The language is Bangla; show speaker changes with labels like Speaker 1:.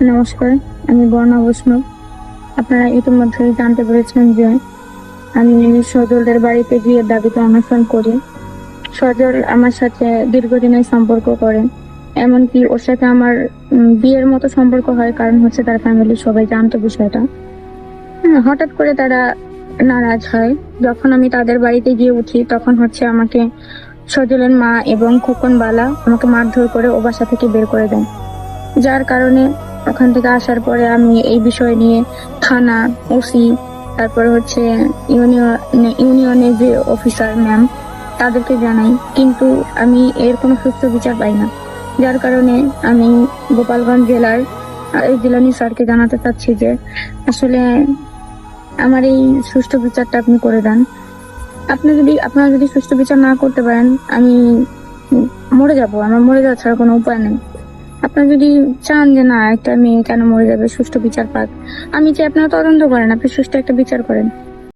Speaker 1: নমস্কার, আমি বর্ণা বৈষ্ণব। আপনারা ইতিমধ্যেই জানতে পেরেছেন যে আমি সজলদের বাড়িতে বিয়ের দাবিতে অনশন করি। সজল আমার সাথে দীর্ঘদিনের সম্পর্ক করে, এমনকি ওর সাথে আমার বিয়ের মতো সম্পর্ক হয়, কারণ হচ্ছে তার ফ্যামিলির সবাই জানতো বিষয়টা। হঠাৎ করে তারা নারাজ হয়। যখন আমি তাদের বাড়িতে গিয়ে উঠি তখন হচ্ছে আমাকে সজলের মা এবং খোকন বালা আমাকে মারধর করে ও বাসা থেকে বের করে দেন। যার কারণে ওখান থেকে আসার পরে আমি এই বিষয় নিয়ে থানা, ওসি, তারপরে হচ্ছে ইউনিয়নের যে অফিসার ম্যাম তাদেরকে জানাই, কিন্তু আমি এর কোনো সুস্থ বিচার পাই না। যার কারণে আমি গোপালগঞ্জ জেলার জেলানি স্যারকে জানাতে চাচ্ছি যে আসলে আমার এই সুষ্ঠু বিচারটা আপনি করে দেন। আপনারা যদি সুষ্ঠু বিচার না করতে পারেন, আমি মরে যাব। আমার মরে যাওয়া ছাড়া কোনো উপায় নেই। আপনারা যদি চান যে না একটা মেয়ে কেন মরে যাবে, সুষ্ঠু বিচার পাক, আমি চাই আপনারা তদন্ত করেন, আপনি সুষ্ঠু একটা বিচার করেন।